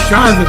Jonathan.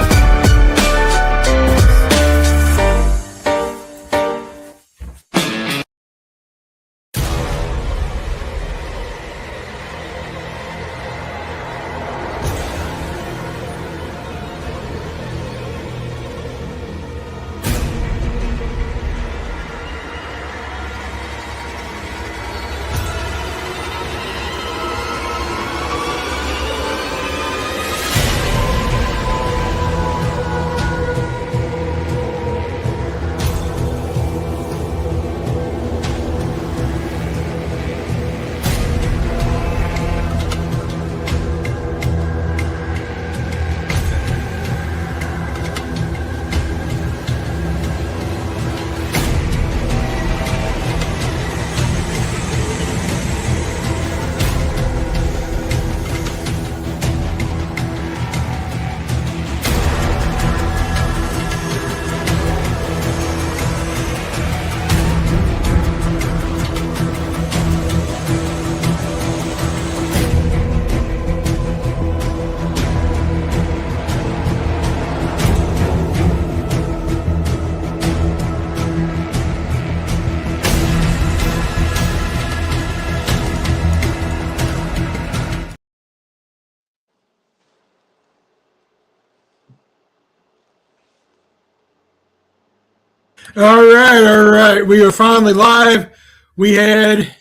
All right. We are finally live. We had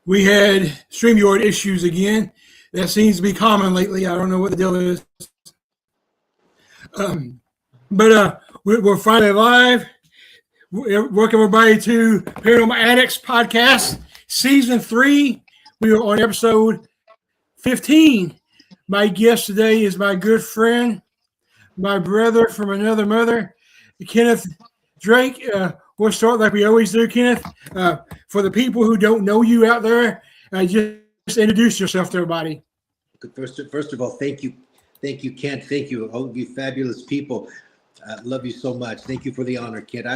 StreamYard issues again. That seems to be common lately. I don't know what the deal is. But we're finally live. Welcome everybody to Paranormal Addicts podcast, season 3. We are on episode 15. My guest today is my good friend, my brother from another mother, Kenneth Drake. We'll start like we always do, Kenneth. For the people who don't know you out there, just introduce yourself to everybody. First of all, thank you, Kent. Thank you, all of you fabulous people. Love you so much. Thank you for the honor, Kent.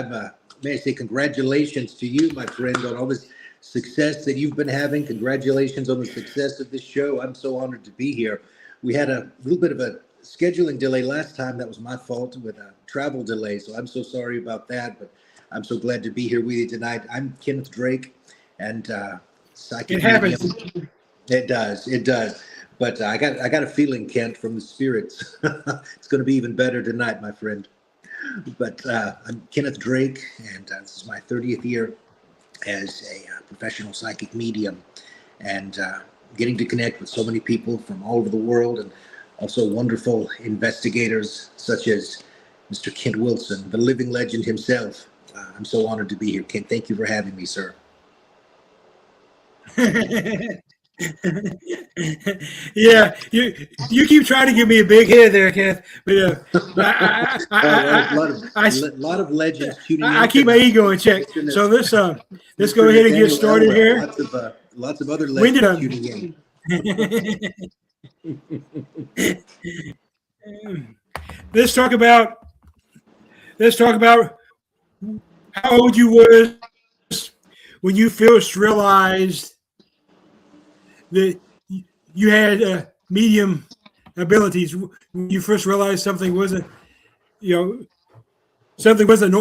May I say congratulations to you, my friend, on all this success that you've been having. Congratulations on the success of this show. I'm so honored to be here. We had a little bit of a scheduling delay last time. That was my fault with a travel delay, so I'm so sorry about that, but I'm so glad to be here with you tonight. I'm Kenneth Drake, and psychic. It happens. Medium. It does. But I got a feeling, Kent, from the spirits. It's going to be even better tonight, my friend. But I'm Kenneth Drake, and this is my 30th year as a professional psychic medium, and getting to connect with so many people from all over the world, and also wonderful investigators such as Mr. Kent Wilson, the living legend himself. I'm so honored to be here, Kent. Thank you for having me, sir. Yeah, you keep trying to give me a big head there, Kenneth. But a lot of legends tuning in. I keep my ego in check. So let's go ahead and get started here. Lots of other legends tuning in. Let's talk about how old you was when you first realized that you had medium abilities. When you first realized something wasn't normal,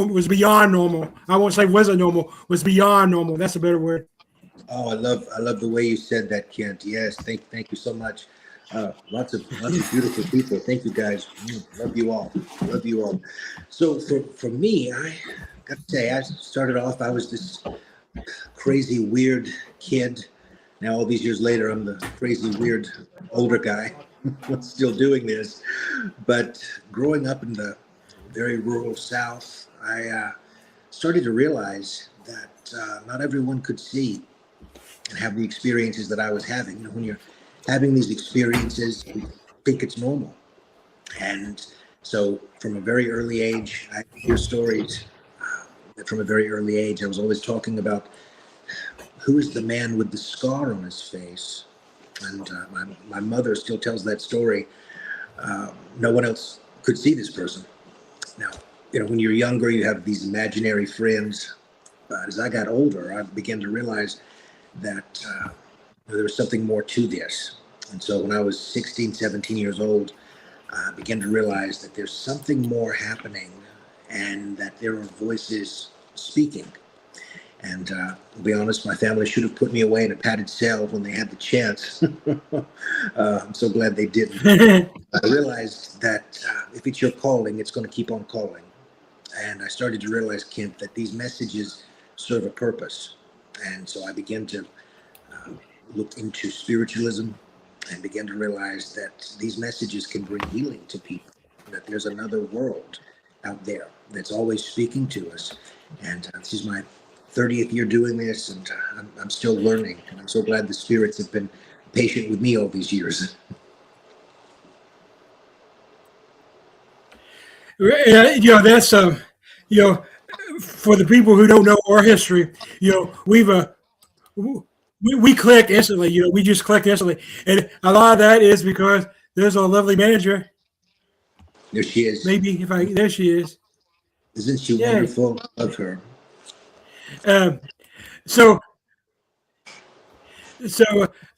was beyond normal. I won't say wasn't normal, was beyond normal. That's a better word. Oh, I love the way you said that, Kent. Yes, thank you so much. Lots of beautiful people. Thank you, guys. Love you all. So for me, I got to say, I started off, I was this crazy, weird kid. Now, all these years later, I'm the crazy, weird, older guy still doing this. But growing up in the very rural South, I started to realize that not everyone could see and have the experiences that I was having. When you're having these experiences, you think it's normal. And so from a very early age, I hear stories from a very early age. I was always talking about who is the man with the scar on his face. And my mother still tells that story. No one else could see this person. Now, when you're younger, you have these imaginary friends. But as I got older, I began to realize that there was something more to this. And so when I was 16, 17 years old, I began to realize that there's something more happening and that there are voices speaking. And to be honest, my family should have put me away in a padded cell when they had the chance. I'm so glad they didn't. I realized that if it's your calling, it's going to keep on calling. And I started to realize, Kent, that these messages serve a purpose. And so I began to look into spiritualism and began to realize that these messages can bring healing to people, that there's another world out there that's always speaking to us. And this is my 30th year doing this, and I'm still learning. And I'm so glad the spirits have been patient with me all these years. That's for the people who don't know our history, we click instantly. We just click instantly, and a lot of that is because there's a lovely manager. There she is. There she is. Isn't she wonderful? Love her. So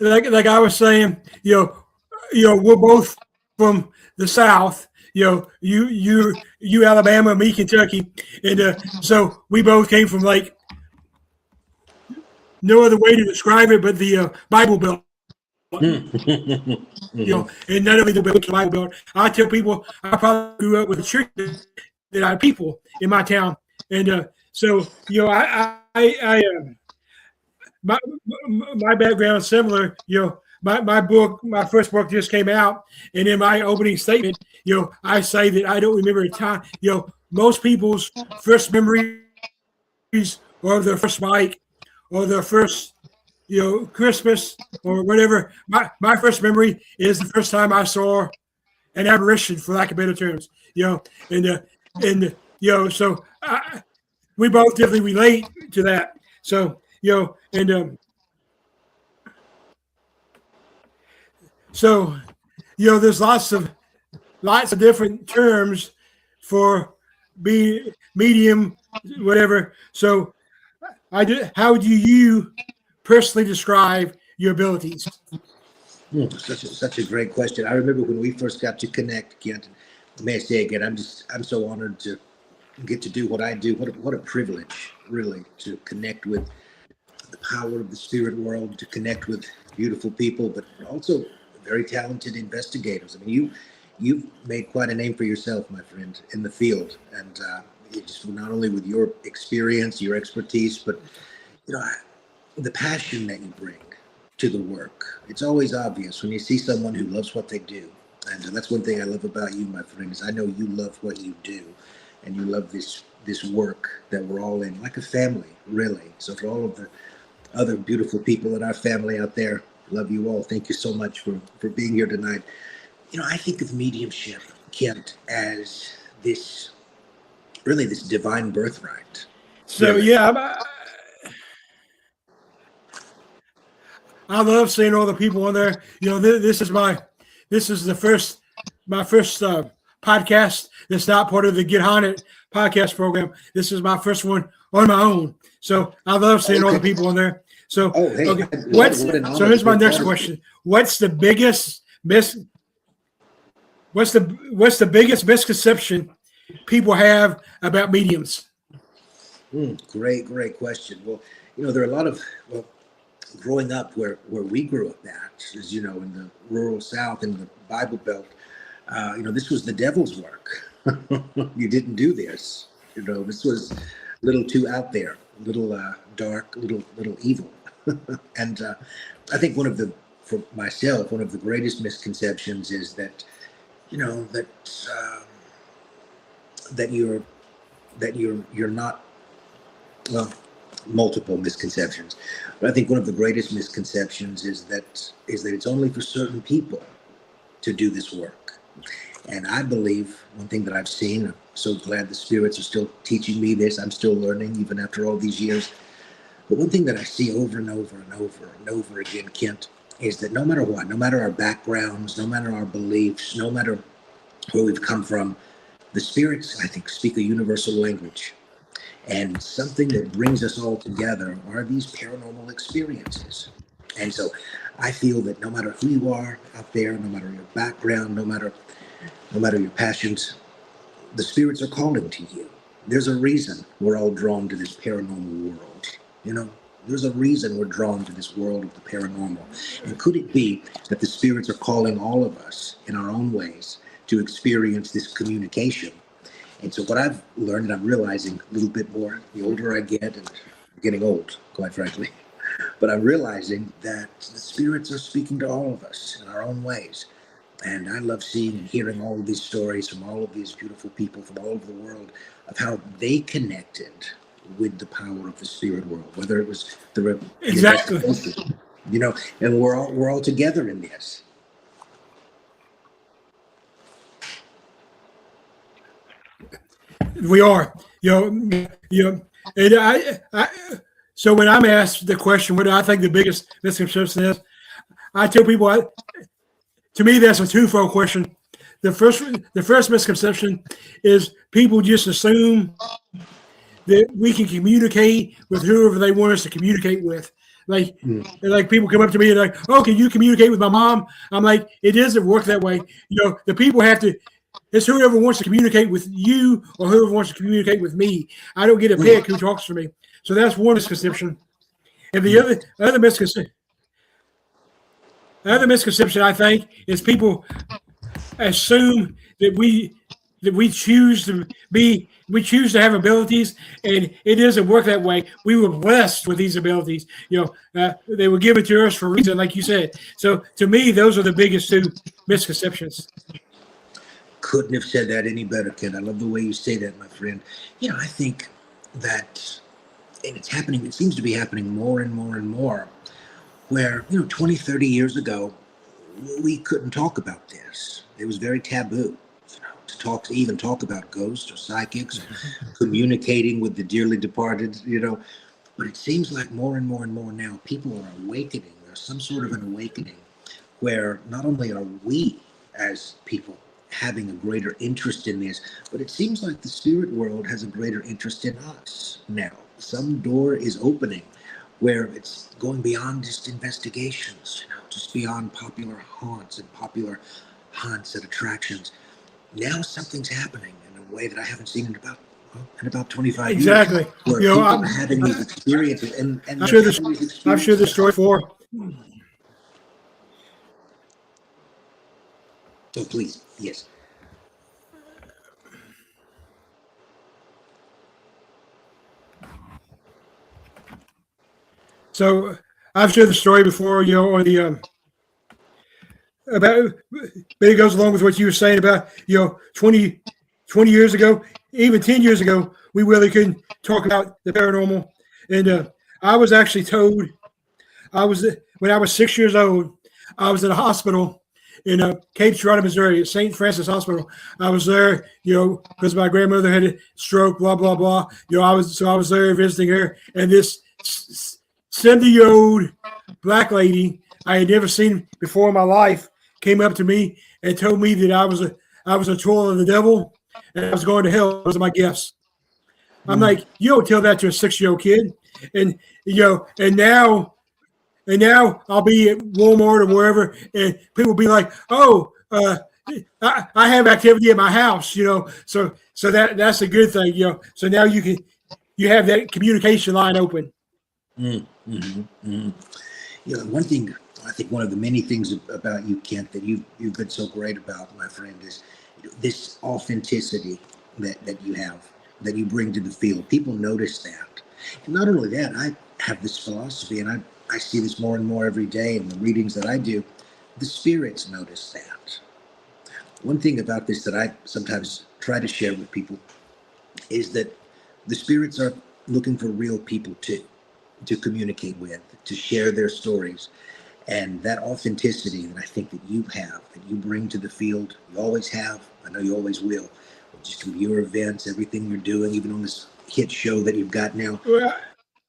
like I was saying, we're both from the South. You Alabama, me Kentucky, and so we both came from like no other way to describe it but the Bible Belt. And none of the Bible Belt. I tell people I probably grew up with a church that had people in my town, and so my background is similar. My first book just came out, and in my opening statement, I say that I don't remember a time. Most people's first memories or their first bike or their first, Christmas or whatever. My first memory is the first time I saw an apparition, for lack of better terms. So we both definitely relate to that. So there's lots of different terms for being medium, whatever. So how do you personally describe your abilities? Such a great question. I remember when we first got to connect, Kent. May I say again, I'm so honored to get to do what I do. What a privilege, really, to connect with the power of the spirit world, to connect with beautiful people, but also very talented investigators. I mean, you've made quite a name for yourself, my friend, in the field, and just not only with your experience, your expertise, but the passion that you bring to the work. It's always obvious when you see someone who loves what they do, and that's one thing I love about you, my friend, is I know you love what you do, and you love this work that we're all in, like a family, really. So for all of the other beautiful people in our family out there, love you all. Thank you so much for being here tonight. I think of mediumship, Kent, as this divine birthright. So I love seeing all the people on there. This is my first podcast that's not part of the Get Haunted podcast program. This is my first one on my own. So I love seeing all the people on there. So okay. So here's my next question. What's the biggest misconception people have about mediums? Great question. Well, there are a lot of growing up where we grew up at, as in the rural South, in the Bible Belt, this was the devil's work. You didn't do this. This was a little too out there, a little dark, little evil. And I think for myself, one of the greatest misconceptions is that, that you're not, well, multiple misconceptions. But I think one of the greatest misconceptions is that it's only for certain people to do this work. And I believe one thing that I've seen, I'm so glad the spirits are still teaching me this. I'm still learning even after all these years. But one thing that I see over and over and over and over again, Kent, is that no matter what, no matter our backgrounds, no matter our beliefs, no matter where we've come from, the spirits, I think, speak a universal language. And something that brings us all together are these paranormal experiences. And so I feel that no matter who you are out there, no matter your background, no matter no matter your passions, the spirits are calling to you. There's a reason we're all drawn to this paranormal world. You know, there's a reason we're drawn to this world of the paranormal. And could it be that the spirits are calling all of us in our own ways to experience this communication? And so what I've learned, and I'm realizing a little bit more the older I get, and I'm getting old, quite frankly, but I'm realizing that the spirits are speaking to all of us in our own ways. And I love seeing and hearing all of these stories from all of these beautiful people from all over the world of how they connected with the power of the spirit world, whether it was the Exactly. you know, and we're all together in this. We are, and so when I'm asked the question, what do I think the biggest misconception is? I tell people, to me, that's a twofold question. The first misconception is people just assume that we can communicate with whoever they want us to communicate with. Like people come up to me and like, oh, can you communicate with my mom? I'm like, it doesn't work that way. The people have to. It's whoever wants to communicate with you or whoever wants to communicate with me. I don't get to pick who talks to me. So that's one misconception. And the other misconception I think is people assume that we choose to have abilities, and it doesn't work that way. We were blessed with these abilities. They were given to us for a reason, like you said. So to me, those are the biggest two misconceptions. Couldn't have said that any better, Ken. I love the way you say that, my friend. I think that, and it's happening, it seems to be happening more and more and more, where, 20, 30 years ago, we couldn't talk about this. It was very taboo, to even talk about ghosts or psychics, or communicating with the dearly departed, But it seems like more and more and more now, people are awakening. There's some sort of an awakening where not only are we as people having a greater interest in this, but it seems like the spirit world has a greater interest in us now. Some door is opening where it's going beyond just investigations, just beyond popular haunts and popular hunts and attractions. Now something's happening in a way that I haven't seen in about 25 years. Exactly. Where people are having these experiences, and I've shared this story before. So please, yes. So I've shared the story before, on the about, but it goes along with what you were saying about 20 years ago, even 10 years ago, we really couldn't talk about the paranormal. And I was actually told, when I was 6 years old, I was in a hospital in Cape Girardeau, Missouri, at St. Francis Hospital. I was there, because my grandmother had a stroke, blah blah blah. I was there visiting her, and this 70-year-old black lady I had never seen before in my life came up to me and told me that I was a tool of the devil and I was going to hell. Those are my gifts. I'm like, you don't tell that to a 6-year-old kid. And and now I'll be at Walmart or wherever, and people will be like, oh, I have activity at my house, so that's a good thing, so now you have that communication line open. One thing, I think one of the many things about you, Kent, that you've been so great about, my friend, is this authenticity that you have, that you bring to the field. People notice that. And not only that, I have this philosophy, and I see this more and more every day in the readings that I do. The spirits notice that. One thing about this that I sometimes try to share with people is that the spirits are looking for real people too, to communicate with, to share their stories. And that authenticity that I think that you have, that you bring to the field, you always have, I know you always will, just from your events, everything you're doing, even on this hit show that you've got now,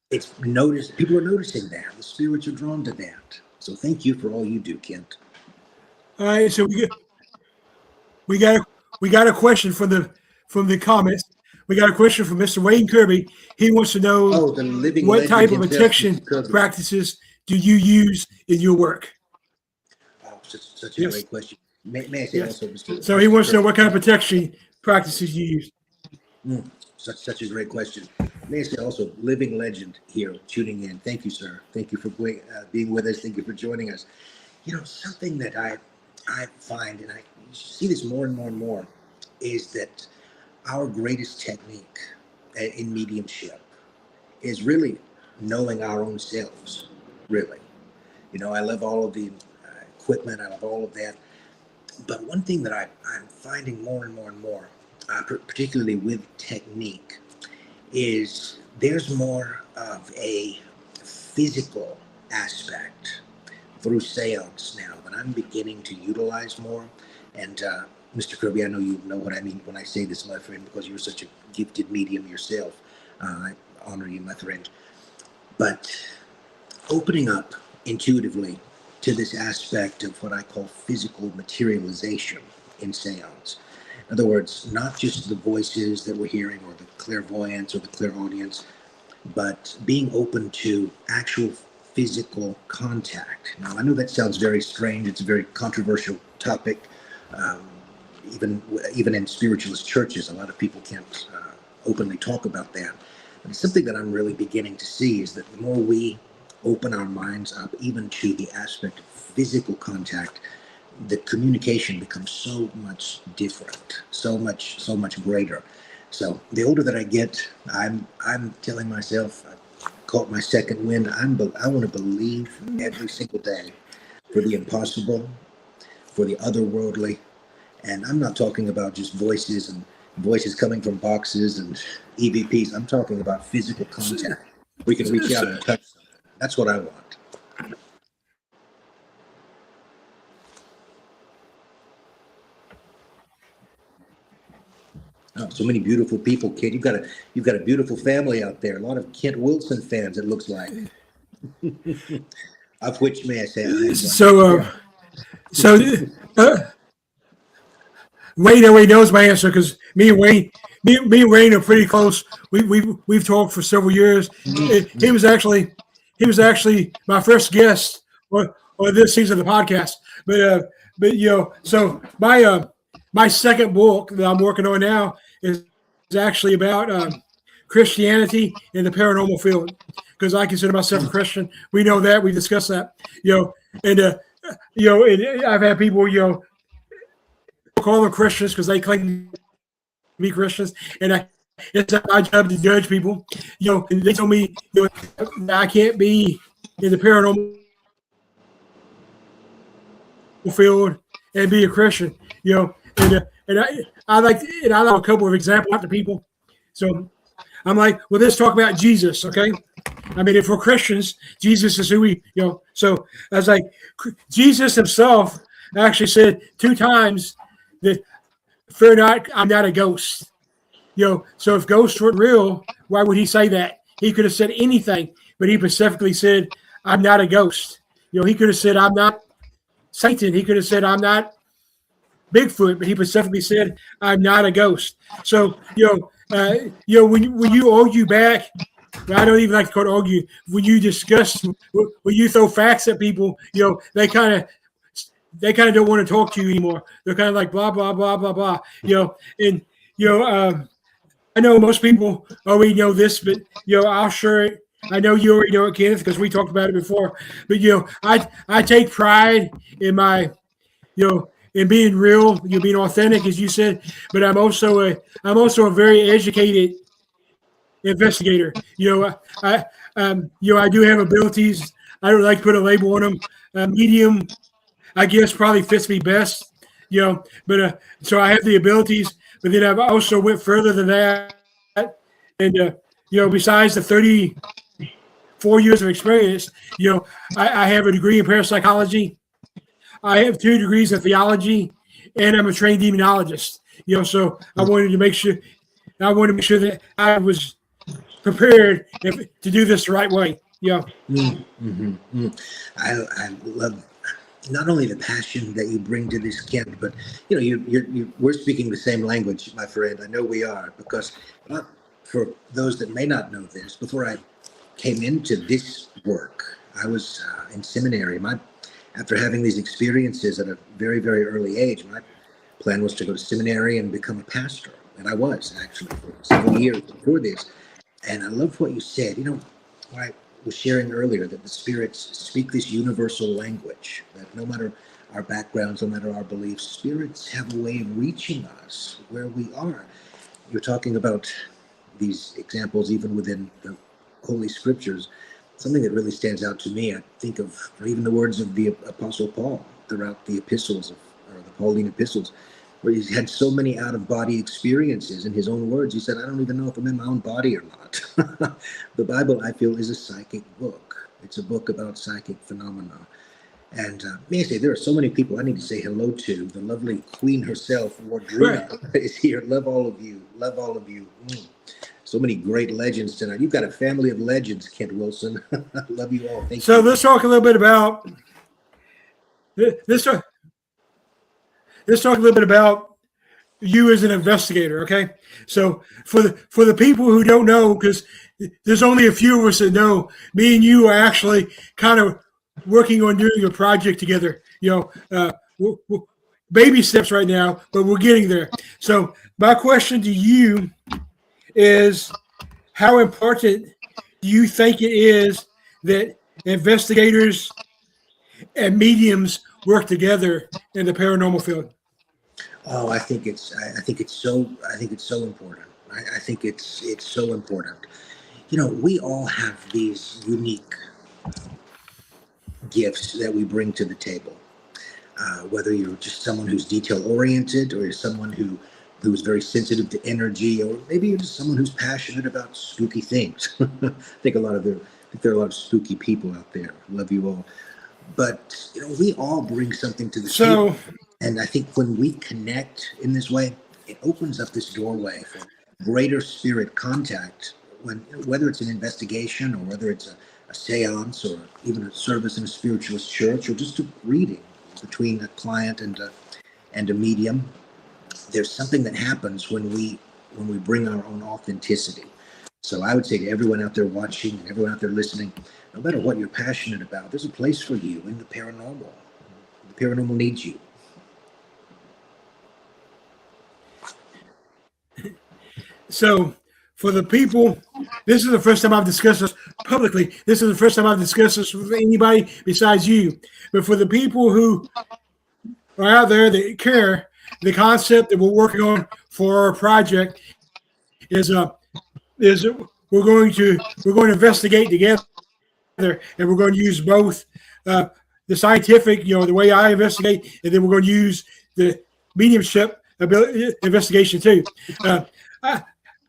it's noticed. People are noticing that. The spirits are drawn to that. So thank you for all you do, Kent. All right, so we got a question from the comments. We got a question from Mr. Wayne Kirby. He wants to know what type of protection practices do you use in your work? Oh, such a great question. May I say Yes. also, Mr. So he Mr. wants to know Kirk? what kind of protection practices you use. Such a great question. May I say also, living legend here tuning in. Thank you, sir. Thank you for being with us. Thank you for joining us. Something that I find, and I see this more and more and more, is that our greatest technique in mediumship is really knowing our own selves. Really, I love all of the equipment. I love all of that. But one thing that I'm finding more and more and more, particularly with technique, is there's more of a physical aspect through seance now that I'm beginning to utilize more. And Mr. Kirby, I know you know what I mean when I say this, my friend, because you're such a gifted medium yourself. I honor you, my friend. But opening up intuitively to this aspect of what I call physical materialization in seance. In other words, not just the voices that we're hearing or the clairvoyance or the clairaudience, but being open to actual physical contact. Now, I know that sounds very strange. It's a very controversial topic. Um, even in spiritualist churches, a lot of people can't openly talk about that. But it's something that I'm really beginning to see is that the more we open our minds up even to the aspect of physical contact, the communication becomes so much different, so much greater. So the older that I get, I'm telling myself, I caught my second wind. I want to believe every single day for the impossible, for the otherworldly, and I'm not talking about just voices coming from boxes and EVPs. I'm talking about physical contact. We can reach out and touch something. That's what I want. Oh, so many beautiful people, kid. You've got a beautiful family out there. A lot of Kent Wilson fans, it looks like. Of which, may I say, I am one. So, Yeah. so uh, Wayne already knows my answer because me and Wayne are pretty close. We've talked for several years. He was actually my first guest on this season of the podcast. But so my second book that I'm working on now is actually about Christianity in the paranormal field because I consider myself a Christian. We know that we discussed that. And and I've had people call them Christians because they claim to be Christians, and it's not my job to judge people. And they told me I can't be in the paranormal field and be a Christian. And I like a couple of examples to people. So I'm like, well, let's talk about Jesus, okay? I mean, if we're Christians, Jesus is who So I was like, Jesus himself actually said 2 times that, fear not, I'm not a ghost. So if ghosts weren't real, why would he say that? He could have said anything, but he specifically said, I'm not a ghost. He could have said, I'm not Satan. He could have said, I'm not Bigfoot, but he specifically said, I'm not a ghost. So, when you argue back, I don't even like to call it argue. When you discuss, when you throw facts at people, they kind of don't want to talk to you anymore. They're kind of like blah blah blah blah blah. And I know most people already know this, but I'll share it. I know you already know it, Kenneth, because we talked about it before. But I take pride in my in being real, being authentic, as you said. But I'm also a very educated investigator. I do have abilities. I don't like to put a label on them. Medium, I guess, probably fits me best. But so I have the abilities, but then I've also went further than that. And besides the 34 years of experience, I have a degree in parapsychology. I have 2 degrees in theology, and I'm a trained demonologist. So I wanted to make sure that I was prepared to do this the right way. I love not only the passion that you bring to this camp, but we're speaking the same language, my friend. I know we are because for those that may not know this, before I came into this work, I was in seminary. after having these experiences at a very, very early age, my plan was to go to seminary and become a pastor. And I was actually for several years before this. And I love what you said. What I was sharing earlier, that the spirits speak this universal language, that no matter our backgrounds, no matter our beliefs, spirits have a way of reaching us where we are. You're talking about these examples even within the Holy Scriptures. Something that really stands out to me, I think of even the words of the Apostle Paul throughout the epistles, or the Pauline epistles, where he's had so many out-of-body experiences. In his own words, he said, I don't even know if I'm in my own body or not. The Bible, I feel, is a psychic book. It's a book about psychic phenomena. And may I say, there are so many people I need to say hello to. The lovely Queen herself, Wardruna, is here. Love all of you. Love all of you. So many great legends tonight. You've got a family of legends, Kent Wilson. Love you all. Thank you. So let's talk a little bit about this. Let's talk a little bit about you as an investigator, okay? So for the people who don't know, because there's only a few of us that know, me and you are actually kind of working on doing a project together. Baby steps right now, but we're getting there. So my question to you is, how important do you think it is that investigators and mediums work together in the paranormal field? Oh, I think it's so important. I think it's so important. We all have these unique gifts that we bring to the table. Whether you're just someone who's detail oriented, or you're someone who's very sensitive to energy, or maybe you're just someone who's passionate about spooky things. I think there are a lot of spooky people out there. Love you all. But we all bring something to the table. And I think when we connect in this way, it opens up this doorway for greater spirit contact, whether it's an investigation, or whether it's a seance, or even a service in a spiritualist church, or just a reading between a client and a medium. There's something that happens when we bring our own authenticity. So I would say to everyone out there watching and everyone out there listening, no matter what you're passionate about, there's a place for you in the paranormal. The paranormal needs you. So for the people, this is the first time I've discussed this publicly. This is the first time I've discussed this with anybody besides you. But for the people who are out there that care, the concept that we're working on for our project is we're going to investigate together, and we're going to use both the scientific, the way I investigate, and then we're going to use the mediumship investigation too.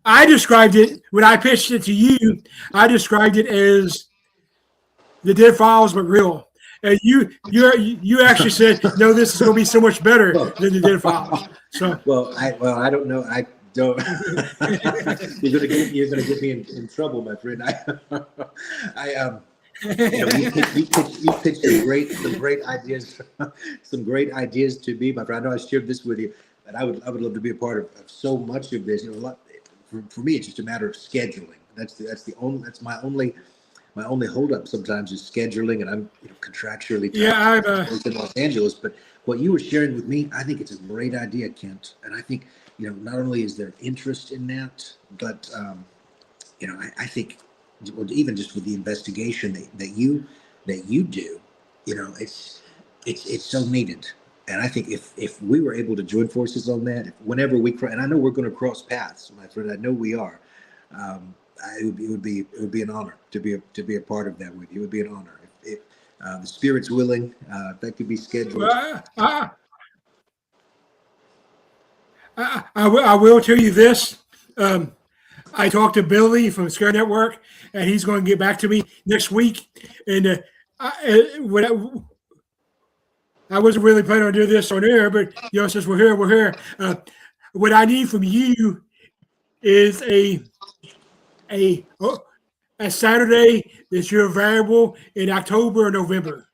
I described it, when I pitched it to you, I described it as the Dead Files, but real. And you actually said, no, this is going to be so much better than the Dead Files. So I don't know. I don't. You're gonna get me in trouble, my friend. You pitched some great ideas, some great ideas to me, my friend. I know I shared this with you, and I would love to be a part of so much of this. For me, it's just a matter of scheduling. That's my only holdup sometimes is scheduling, and I'm contractually tied in Los Angeles. But what you were sharing with me, I think it's a great idea, Kent. And I think not only is there interest in that, but I think even just with the investigation that you do, it's so needed. And I think if we were able to join forces on that, whenever and I know we're going to cross paths, my friend, I know we are. It would be an honor to be a part of that with you. It would be an honor if the spirit's willing. That could be scheduled. I will tell you this. I talked to Billy from Scare Network, and he's going to get back to me next week. And I wasn't really planning on doing this on air, but since we're here. What I need from you is a Saturday that you're available in October or November,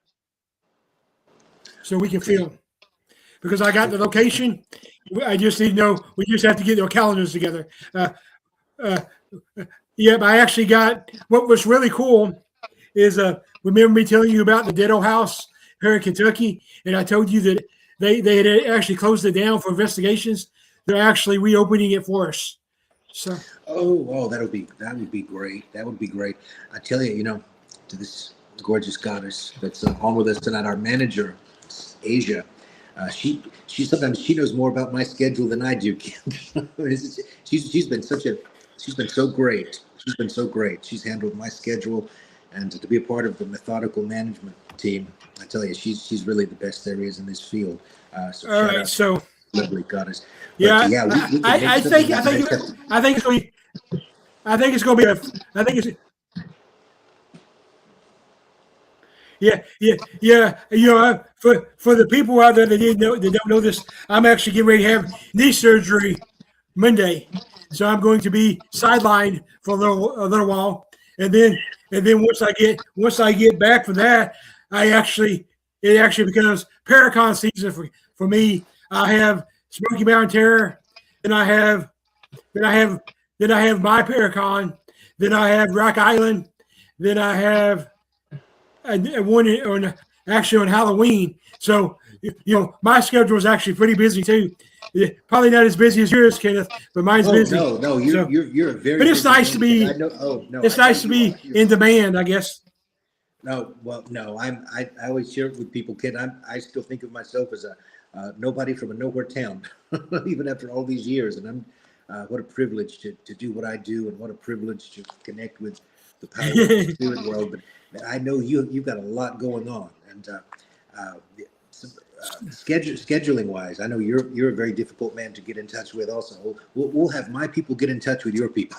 so we can film. Because I got the location, I just need to know. We just have to get our calendars together. But I actually got, what was really cool is remember me telling you about the Ditto House here in Kentucky, and I told you that they had actually closed it down for investigations. They're actually reopening it for us. So. Oh, that would be great. That would be great. I tell you, to this gorgeous goddess that's on with us tonight, our manager, Asia. She sometimes she knows more about my schedule than I do. she's been so great. She's been so great. She's handled my schedule, and to be a part of the methodical management team, I tell you, she's really the best there is in this field. So All right, so lovely goddess. Yeah, but, yeah, I think it's going to be. I think it's going to be I think it's. Yeah. For the people out there that don't know this, I'm actually getting ready to have knee surgery Monday, so I'm going to be sidelined for a little while, and then once I get back from that, it actually becomes Paracon season for me. I have Smoky Mountain Terror, then I have my Paracon, then I have Rock Island, then I have one on Halloween. So my schedule is actually pretty busy too. Probably not as busy as yours, Kenneth, but mine's busy. No, you're a very. But it's nice to be. It's nice to be in demand, I guess. No, I always share it with people, Ken. I still think of myself as a nobody from a nowhere town, even after all these years. And what a privilege to do what I do, and what a privilege to connect with the power of the spirit world. But I know you've got a lot going on, and scheduling wise, I know you're a very difficult man to get in touch with. Also, we'll have my people get in touch with your people.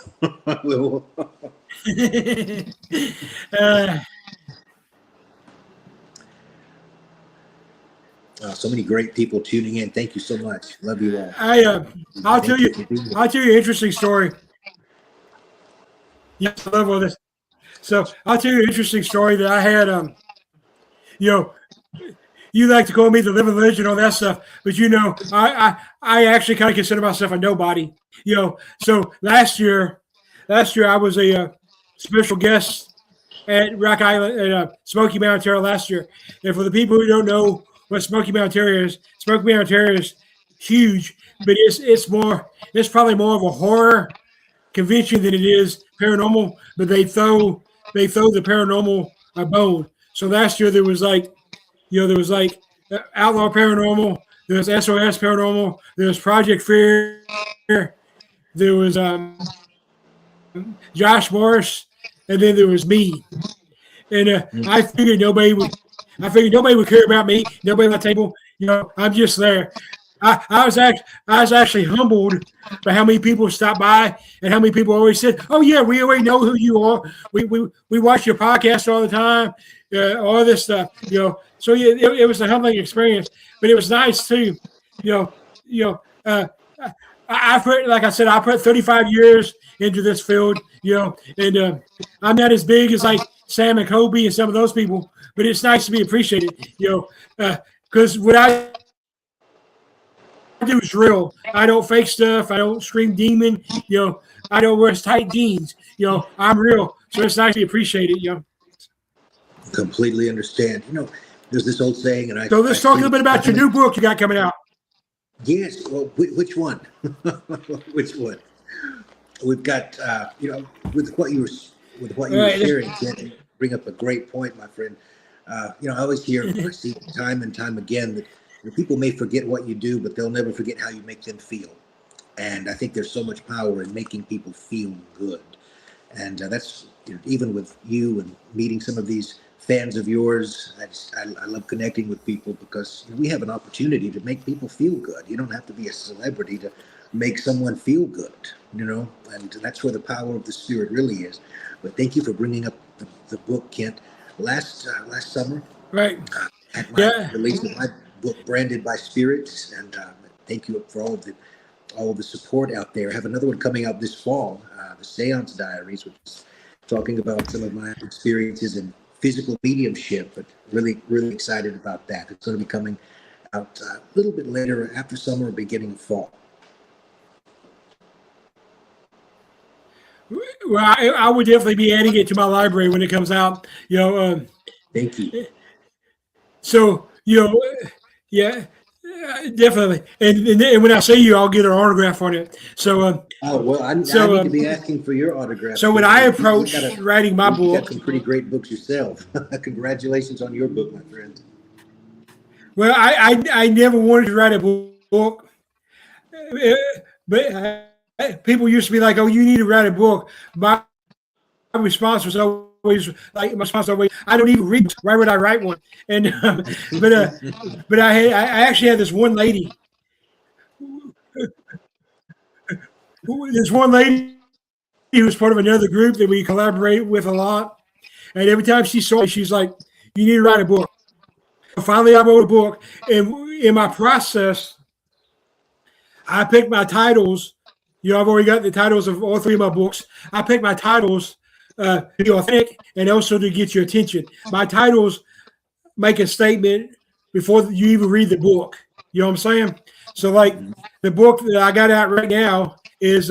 So many great people tuning in. Thank you so much. Love you all. I'll tell you an interesting story. Yes, I love all this. So I'll tell you an interesting story that I had. You like to call me the living legend, all that stuff, but I actually kind of consider myself a nobody. So last year I was a special guest at Rock Island at Smoky Mountain Terror last year. And for the people who don't know what Smoky Mountain Terror is, Smoky Mountain Terror is huge, but it's probably more of a horror convention than it is paranormal. But they throw the paranormal a bone. So last year there was like Outlaw Paranormal, there was SOS Paranormal, there was Project Fear, there was Josh Morris, and then there was me. And I figured nobody would care about me. Nobody at the table. I'm just there. I was actually humbled by how many people stopped by and how many people always said, "Oh yeah, we already know who you are. We watch your podcast all the time, all this stuff." So yeah, it was a humbling experience, but it was nice too. I put, like I said, I put 35 years into this field. And I'm not as big as like Sam and Kobe and some of those people, but it's nice to be appreciated. Because what I do is real. I don't fake stuff. I don't scream demon. I don't wear tight jeans. I'm real. So it's nice to be appreciated. Completely understand. There's this old saying, and so let's talk a little bit about your new book you got coming out. Yes. Well, which one? Which one? We've got, with what you were sharing, Ken, bring up a great point, my friend. I always hear, I see time and time again that people may forget what you do, but they'll never forget how you make them feel. And I think there's so much power in making people feel good. And that's, even with you and meeting some of these fans of yours, I love connecting with people because we have an opportunity to make people feel good. You don't have to be a celebrity to make someone feel good, and that's where the power of the spirit really is. But thank you for bringing up the book, Kent. Last summer, right, at my release of my book, Branded by Spirits, and thank you for all of the support out there. I have another one coming out this fall, the Seance Diaries, which is talking about some of my experiences in physical mediumship, but really, really excited about that. It's going to be coming out a little bit later, after summer or beginning of fall. Well, I would definitely be adding it to my library when it comes out. Thank you. So yeah, definitely. And when I see you, I'll get an autograph on it. Oh well, I So need to um, be asking for your autograph so when too, I because approached writing my you got book, some pretty great books yourself. Congratulations on your book, my friend. well, I never wanted to write a book, but people used to be like, "Oh, you need to write a book." My response was always "I don't even read. Why would I write one?" And but uh, but I actually had this one lady. This one lady who was part of another group that we collaborate with a lot, and every time she saw me, she's like, "You need to write a book." Finally, I wrote a book, and in my process, I picked my titles. I've already got the titles of all three of my books. I picked my titles to be authentic and also to get your attention. My titles make a statement before you even read the book. You know what I'm saying? So, like the book that I got out right now is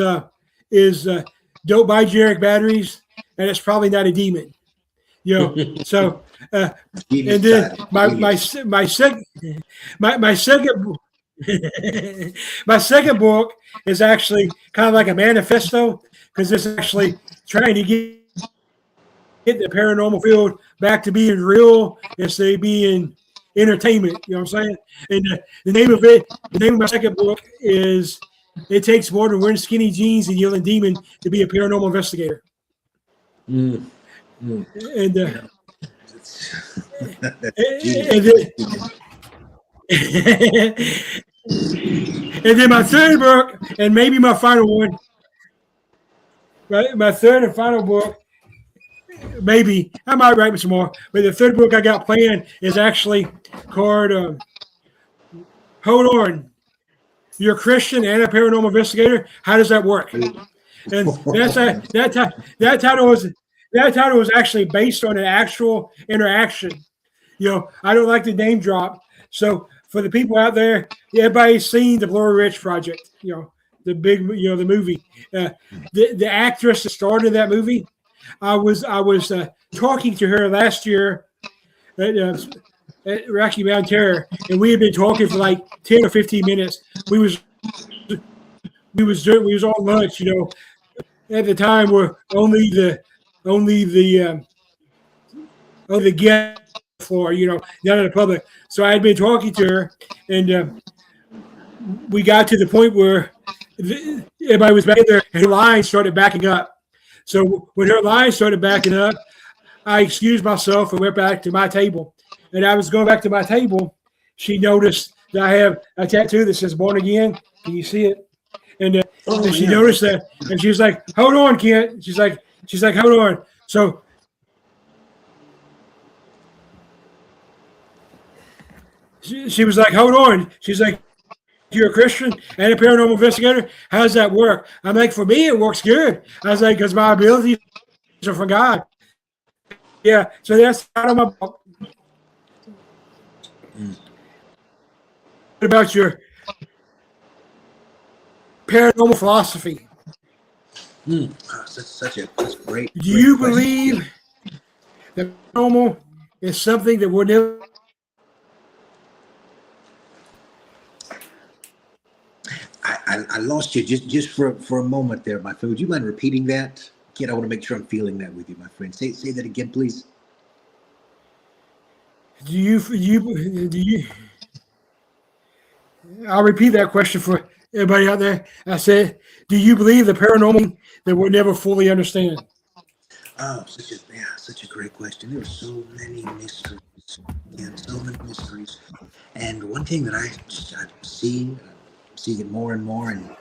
"Don't Buy Generic Batteries," and it's probably not a demon. So Genius and then title, my my genius. se- my second my second my second book is actually kind of like a manifesto because it's actually trying to get the paranormal field back to being real instead of being entertainment. You know what I'm saying? And the name of my second book is "It Takes More Than Wearing Skinny Jeans and Yelling Demon to Be a Paranormal Investigator." Mm, mm. And You know, that's and genius. then, and then my third book, and maybe my final one, right? My third and final book, maybe I might write some more, but the third book I got planned is actually called "Hold On, You're a Christian and a Paranormal Investigator. How does that work?" And that title was actually based on an actual interaction. I don't like to name drop. So for the people out there, everybody's seen the Blair Witch Project. The big, the movie. The actress that started that movie. I was talking to her last year at Rocky Mountain Terror, and we had been talking for like 10 or 15 minutes. We was on lunch. At the time, were only the guest floor. Not in the public. So I had been talking to her, and we got to the point where everybody was back in there, and her line started backing up. So when her line started backing up, I excused myself and went back to my table. And I was going back to my table. She noticed that I have a tattoo that says "Born Again." Can you see it? And Oh she yeah, noticed that, and she was like, "Hold on, Kent." She's like, "Hold on." So she was like, "Hold on." She's like, "You're a Christian and a paranormal investigator. How does that work?" I'm like, "For me, it works good." I was like, "Because my abilities are from God." Yeah. So that's out of my book. mm. What about your paranormal philosophy? Mm. Oh, such Do great you question. believe that paranormal is something that we'll never? I lost you just for a moment there, my friend. Would you mind repeating that? Kid, I want to make sure I'm feeling that with you, my friend. Say that again, please. Do you? I'll repeat that question for everybody out there. I said, do you believe the paranormal that we'll never fully understand? Oh, such a great question. There are so many mysteries. Yeah, so many mysteries. And one thing that I'm seeing it more and more, and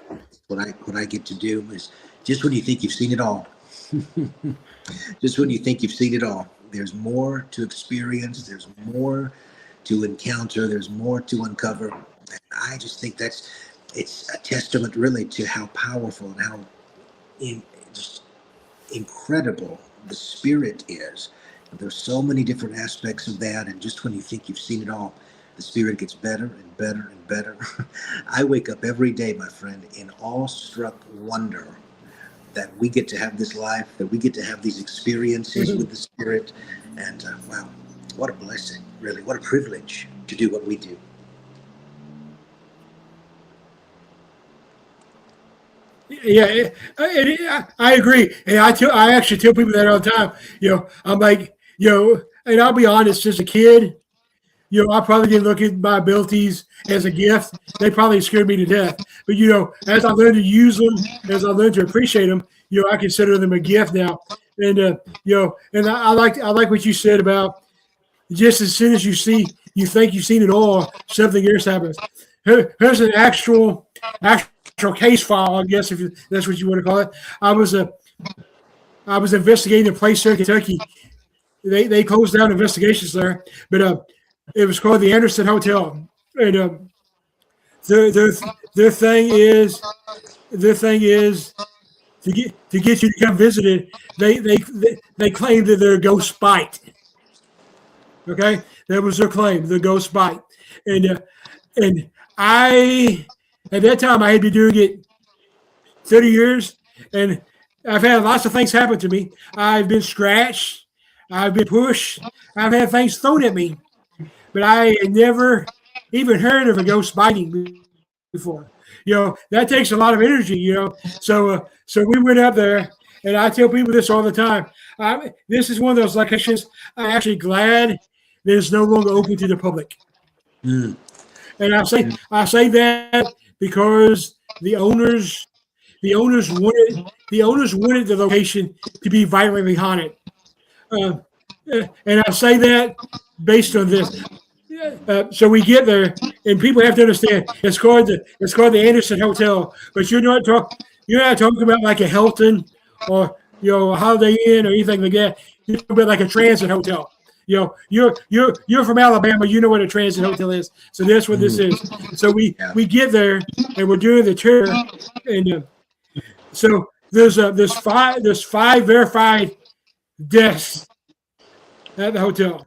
what I get to do is just when you think you've seen it all, just when you think you've seen it all, there's more to experience. There's more to encounter. There's more to uncover. And I just think it's a testament really to how powerful and how in, just incredible the spirit is. There's so many different aspects of that, and just when you think you've seen it all, the spirit gets better and better and better. I wake up every day, my friend, in awestruck wonder that we get to have this life, that we get to have these experiences with the spirit, and wow, what a blessing, really. What a privilege to do what we do. Yeah, I agree, and I actually tell people that all the time. I'm like, and I'll be honest, as a kid, I probably didn't look at my abilities as a gift. They probably scared me to death. But as I learned to use them, as I learned to appreciate them, I consider them a gift now. And and I like what you said about just as soon as you think you've seen it all, something else happens. Here's an actual case file, I guess, if that's what you want to call it. I was investigating a place here in Kentucky. They closed down investigations there, but it was called the Anderson Hotel, and their thing is to get you to come visit it. They claim that they're a ghost bite. Okay, that was their claim, the ghost bite, and I at that time I had been doing it 30 years, and I've had lots of things happen to me. I've been scratched, I've been pushed, I've had things thrown at me, but I had never even heard of a ghost biting before. That takes a lot of energy. So we went up there, and I tell people this all the time. This is one of those locations I'm actually glad that it's no longer open to the public. And I say that because the owners wanted the location to be violently haunted. And I say that based on this. So we get there, and people have to understand it's called the Anderson Hotel, but you're not talking about like a Hilton or a Holiday Inn or anything like that. You're talking about like a transit hotel. You're from Alabama, you know what a transit hotel is. So that's what this is. So we get there, and we're doing the tour, and so there's five verified deaths at the hotel.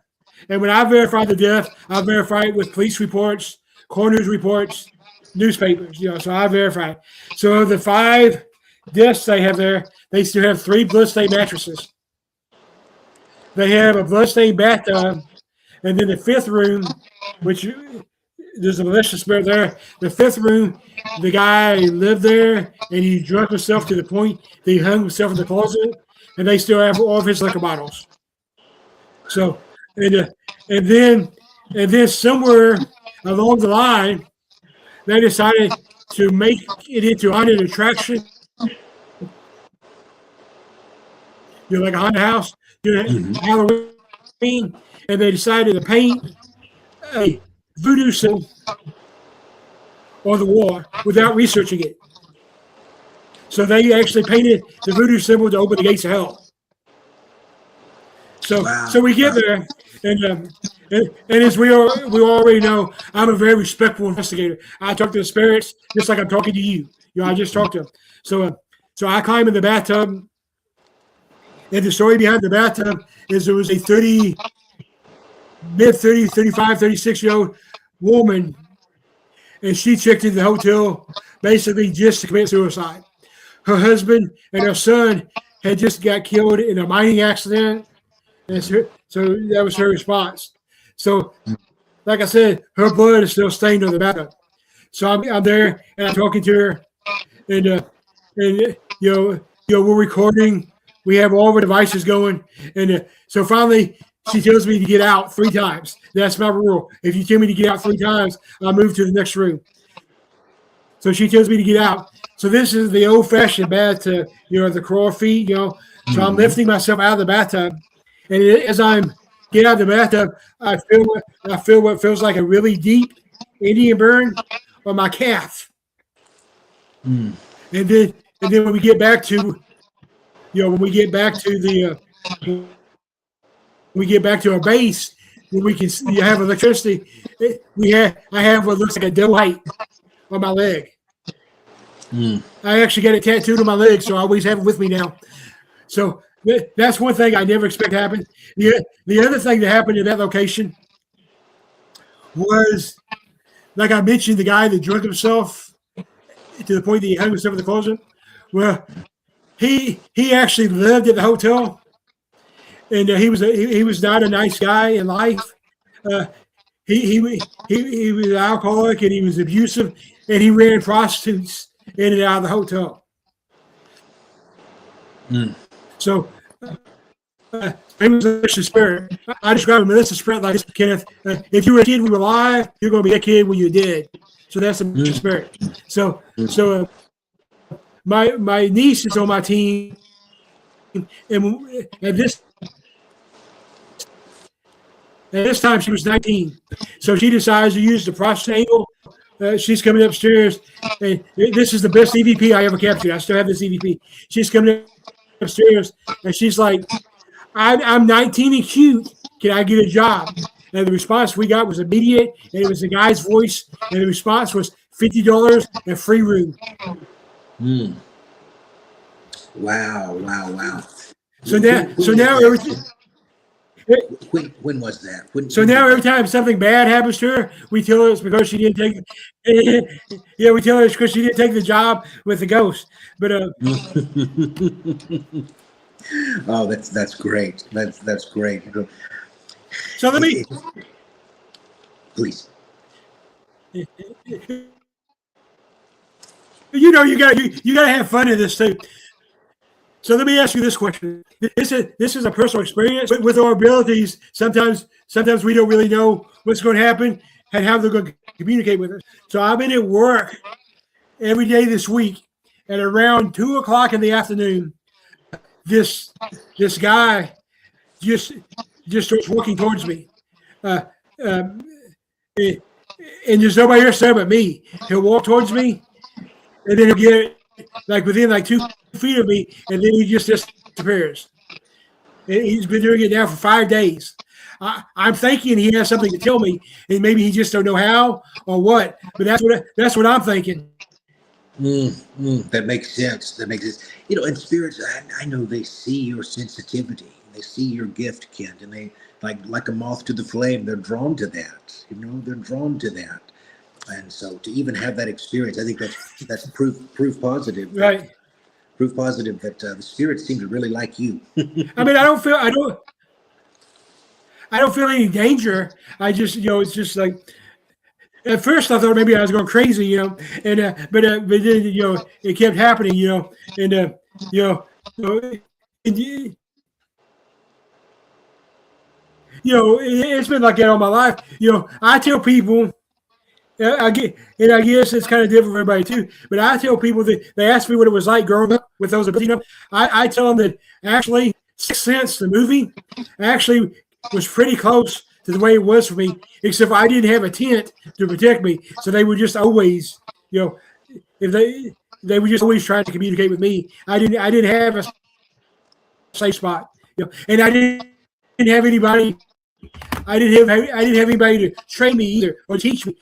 And when I verify the death, I verify it with police reports, coroner's reports, newspapers. So I verify. So the 5 deaths they have there, they still have 3 bloodstained mattresses. They have a bloodstained bathtub, and then the 5th room, which there's a malicious spirit there. The 5th room, the guy lived there, and he drunk himself to the point that he hung himself in the closet, and they still have all of his liquor bottles. So. And then somewhere along the line, they decided to make it into a haunted attraction. Like a haunted house, Halloween, and they decided to paint a voodoo symbol on the wall without researching it. So they actually painted the voodoo symbol to open the gates of hell. So we get there, and as we already know, I'm a very respectful investigator. I talk to the spirits just like I'm talking to you. I just talked to them. So I climb in the bathtub, and the story behind the bathtub is there was a 35, 36-year-old woman, and she checked into the hotel basically just to commit suicide. Her husband and her son had just got killed in a mining accident. So that was her response. So, like I said, her blood is still stained on the bathtub. So I'm there, and I'm talking to her, and we're recording. We have all the devices going, and so finally she tells me to get out 3 times. That's my rule. If you tell me to get out 3 times, I'll move to the next room. So she tells me to get out. So this is the old-fashioned bathtub, the crawl feet, So I'm lifting myself out of the bathtub. And as I'm getting out of the bathtub, I feel what feels like a really deep Indian burn on my calf. And then when we get back to our base, when we can have electricity, I have what looks like a double light on my leg. I actually got it tattooed on my leg, so I always have it with me now. So that's one thing I never expect to happen. The other thing that happened in that location was, like I mentioned, the guy that drunk himself to the point that he hung himself in the closet. Well, he actually lived at the hotel, and he was not a nice guy in life. Uh, he was an alcoholic and he was abusive, and he ran prostitutes in and out of the hotel. So he was a Christian spirit. I describe him as a spirit like this, Kenneth. If you were a kid when you were alive, you're going to be a kid when you're dead. So that's a Christian spirit. So my niece is on my team, and at this time she was 19. So she decides to use the prostitute angle. She's coming upstairs, and this is the best EVP I ever captured. I still have this EVP. She's coming upstairs, and she's like, I'm 19 and cute. Can I get a job? And the response we got was immediate, and it was the guy's voice, and the response was $50 and free room. Wow. So now everything. When was that? Now every time something bad happens to her, we tell her it's because she didn't take. We tell her it's because she didn't take the job with the ghost. But oh, that's great. That's great. So let me. Please. You gotta have fun in this too. So let me ask you this question. This is a personal experience with our abilities. Sometimes we don't really know what's going to happen and how they're going to communicate with us. So I've been at work every day this week, and around 2:00 in the afternoon, this guy just starts walking towards me, and there's nobody else there but me. He'll walk towards me, and then he'll get within 2 feet of me, and then he just disappears. And he's been doing it now for 5 days. I'm thinking he has something to tell me, and maybe he just don't know how or what. But that's what I'm thinking. That makes sense. And spirits, I know they see your sensitivity. They see your gift, Kent, and they like a moth to the flame. They're drawn to that. They're drawn to that. And so to even have that experience, I think that's proof positive. Right. Proof positive that the spirits seem to really like you. I mean, I don't feel any danger. I just, it's just like, at first I thought maybe I was going crazy, but then, it kept happening, and it's been like that all my life. I tell people, I guess it's kind of different for everybody too. But I tell people that they ask me what it was like growing up with those abilities. I tell them that actually Sixth Sense, the movie, actually was pretty close to the way it was for me, except I didn't have a tent to protect me. So they were just always, if they were just always trying to communicate with me. I didn't have a safe spot, and I didn't have anybody. I didn't have anybody to train me either or teach me.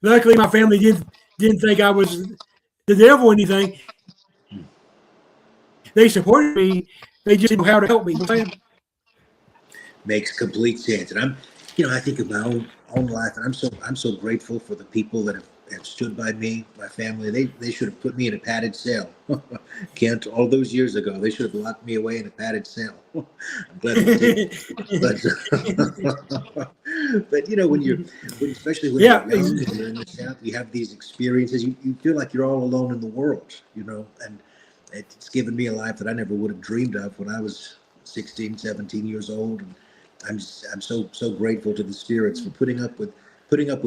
Luckily my family didn't think I was the devil or anything. They supported me. They just didn't know how to help me. Makes complete sense. And I think of my own life, and I'm so grateful for the people that have stood by me, my family. They should have put me in a padded cell. Kent, all those years ago, they should have locked me away in a padded cell. I'm glad they did. But especially when you're young and you're in the South, you have these experiences. You feel like you're all alone in the world, and it's given me a life that I never would have dreamed of when I was 16, 17 years old. And I'm so grateful to the spirits for putting up with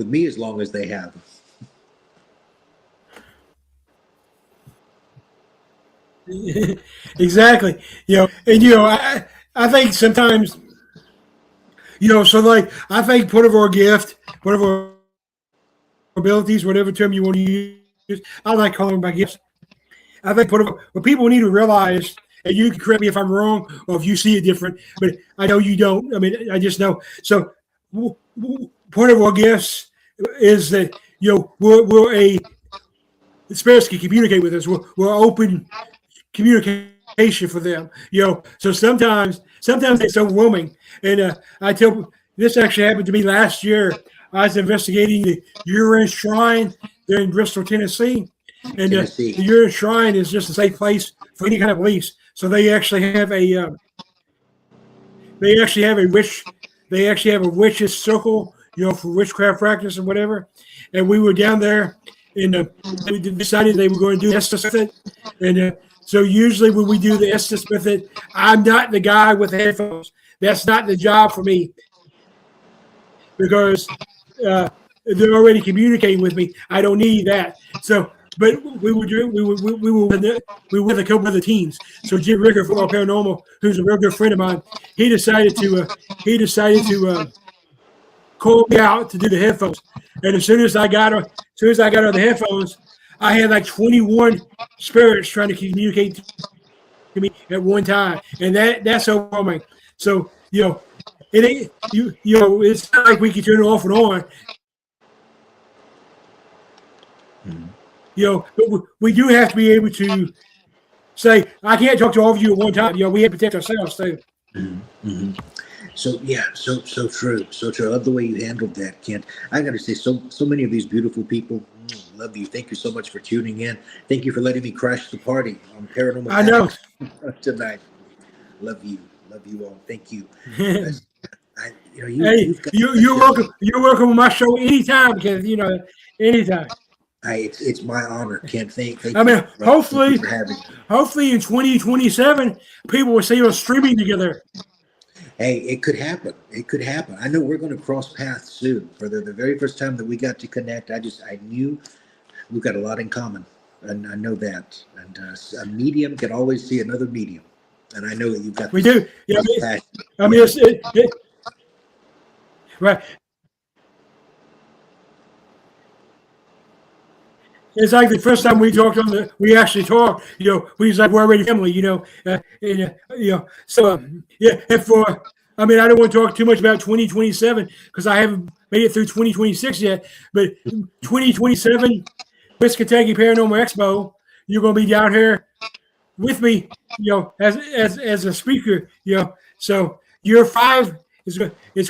me as long as they have. Exactly. I think sometimes, I think part of our gift, part of our abilities, whatever term you want to use, I like calling them my gifts. I think part of what people need to realize, and you can correct me if I'm wrong or if you see it different, but I know you don't. I mean, I just know. So part of our gifts is that, the spirits can communicate with us. We're open communication for them, So sometimes it's overwhelming, and I tell. This actually happened to me last year. I was investigating the Uranus Shrine there in Bristol, Tennessee, and the Uranus Shrine is just a safe place for any kind of beliefs. So they actually have a they actually have a witch. They actually have a witches circle, for witchcraft practice and whatever. And we were down there, and they decided they were going to do Estes with it. And so usually when we do the Estes with it, I'm not the guy with the headphones. That's not the job for me because they're already communicating with me. I don't need that. So, but we were with a couple of the teams. So Jim Ricker from Paranormal, who's a real good friend of mine, he decided to call me out to do the headphones. And as soon as I got on the headphones, I had like 21 spirits trying to communicate to me at one time, and that's overwhelming. So it ain't it's not like we can turn it off and on. But we do have to be able to say, I can't talk to all of you at one time. We have to protect ourselves too. Mm-hmm. So so true. I love the way you handled that, Kent. I got to say, so many of these beautiful people love you. Thank you so much for tuning in. Thank you for letting me crash the party on Paranormal Addicts tonight. Love you all. Thank you. You're welcome. You're welcome on my show anytime, Kenneth. Anytime. It's my honor, Kent. Thank you. I mean, hopefully in 2027, people will see us streaming together. Hey, it could happen. I know we're going to cross paths soon. For the very first time that we got to connect, I knew we've got a lot in common, and I know that. And a medium can always see another medium, and I know that you've got. We do. Yeah. Right. It's like the first time we talked we actually talked, we was like, we're already family, So, and I don't want to talk too much about 2027 because I haven't made it through 2026 yet, but 2027, West Kentucky Paranormal Expo, you're going to be down here with me, as a speaker, So year 5 it's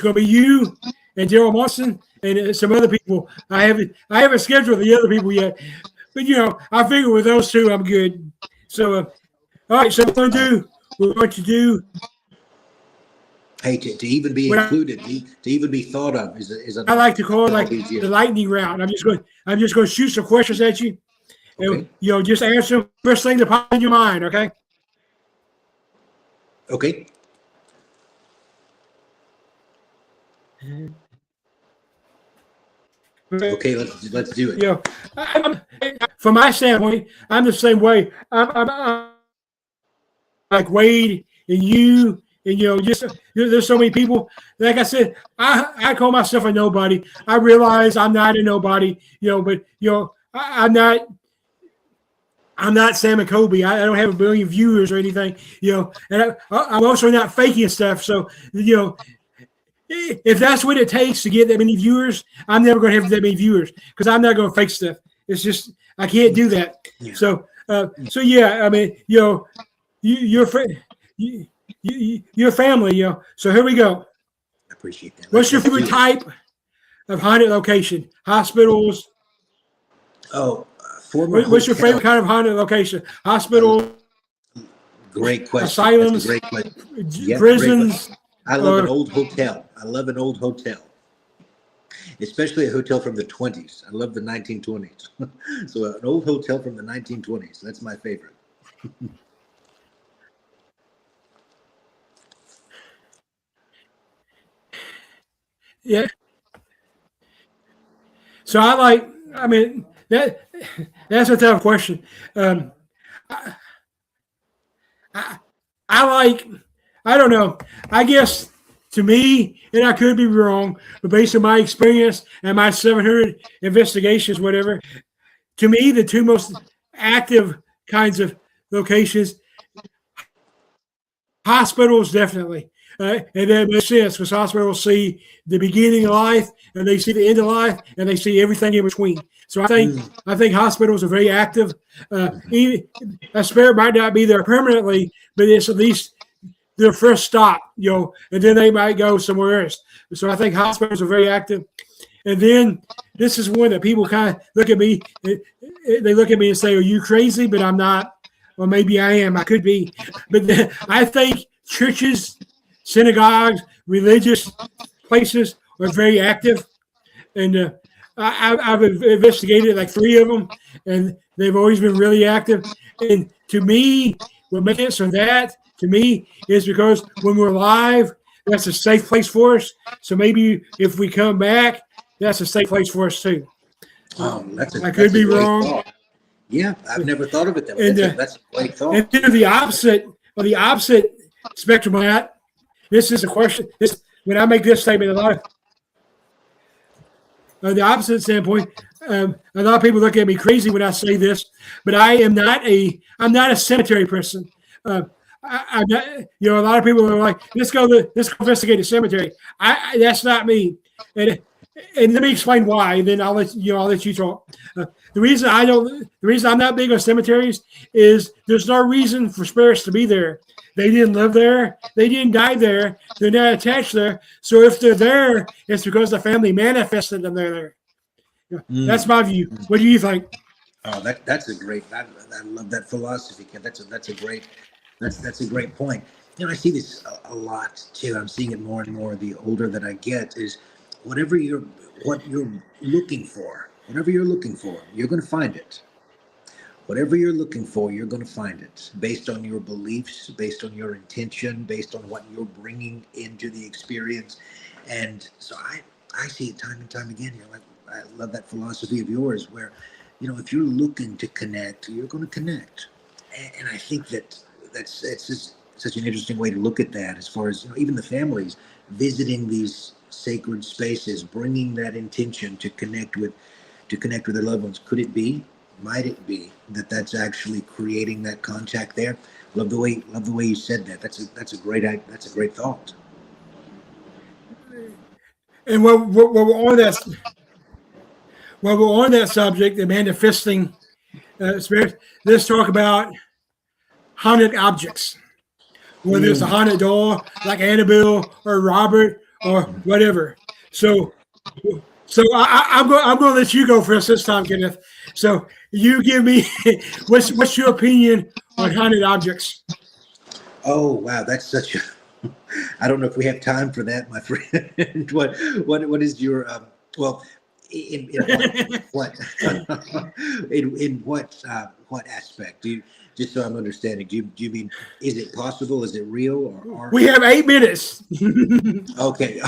going to be you and Daryl Monson and some other people. I haven't scheduled the other people yet, but I figure with those two I'm good. So all right, so we're going to do. Hey, to even be included, to even be thought of is I like to call it like the lightning round. I'm just going to shoot some questions at you, and just answer the first thing that pops in your mind. Okay. Okay. Okay, let's do it. From my standpoint, I'm the same way. I'm like Wade and you, and just there's so many people. Like I said, I call myself a nobody. I realize I'm not a nobody, but I'm not Sam and Kobe. I don't have a billion viewers or anything, and I'm also not faking stuff. So if that's what it takes to get that many viewers, I'm never going to have that many viewers because I'm not going to fake stuff. It's just I can't do that. Yeah. So you're family, So here we go. I appreciate that. What's your favorite type of haunted location? Hospitals. What's your favorite kind of haunted location? Hospital. Great question. Asylums. Great question. Prisons. I love an old hotel. Especially a hotel from the 20s. I love the 1920s. So an old hotel from the 1920s. That's my favorite. Yeah. So that's a tough question. I don't know. I guess to me, and I could be wrong, but based on my experience and my 700 investigations, whatever, to me, the two most active kinds of locations, hospitals, definitely. And that makes sense because hospitals see the beginning of life and they see the end of life and they see everything in between. So I think hospitals are very active. Even a spirit might not be there permanently, but it's at least their first stop, and then they might go somewhere else. So I think hospitals are very active. And then this is one that people kind of look at me. They look at me and say, "Are you crazy?" But I'm not. Or maybe I am. I could be. But I think churches synagogues, religious places are very active, and I've investigated like 3 of them, and they've always been really active. And to me, what makes it so that to me is because when we're alive, that's a safe place for us. So maybe if we come back, that's a safe place for us too. I could be wrong. Thought. Yeah, I've never thought of it that way. And, that's a great thought. And then the opposite spectrum of that. This is a question. When I make this statement, a lot of the opposite standpoint, a lot of people look at me crazy when I say this, but I'm not a cemetery person. I'm not, a lot of people are like, let's go investigate a cemetery. That's not me. And let me explain why, and then I'll let you talk. The reason I'm not big on cemeteries is there's no reason for spirits to be there. They didn't live there. They didn't die there. They're not attached there. So if they're there, it's because the family manifested them there. That's my view. What do you think? Oh, that's a great. I love that philosophy, Ken. That's a great point. I see this a lot too. I'm seeing it more and more the older that I get. Is what you're looking for, you're going to find it. Whatever you're looking for, you're going to find it based on your beliefs, based on your intention, based on what you're bringing into the experience. And so I see it time and time again. I love that philosophy of yours where, if you're looking to connect, you're going to connect. And I think that's just such an interesting way to look at that as far as, even the families visiting these sacred spaces, bringing that intention to connect with their loved ones. Might it be that's actually creating that contact there? Love the way you said that. That's a great thought. And while we're on that subject, the manifesting spirits, let's talk about haunted objects. Whether it's a haunted doll like Annabelle or Robert or whatever. So I'm going to let you go first this time, Kenneth. So you give me what's your opinion on haunted objects? Oh wow, that's such a. I don't know if we have time for that, my friend. What is your in what in what aspect? Just so I'm understanding, do you mean, is it possible? Is it real? Or we have 8 minutes. Okay.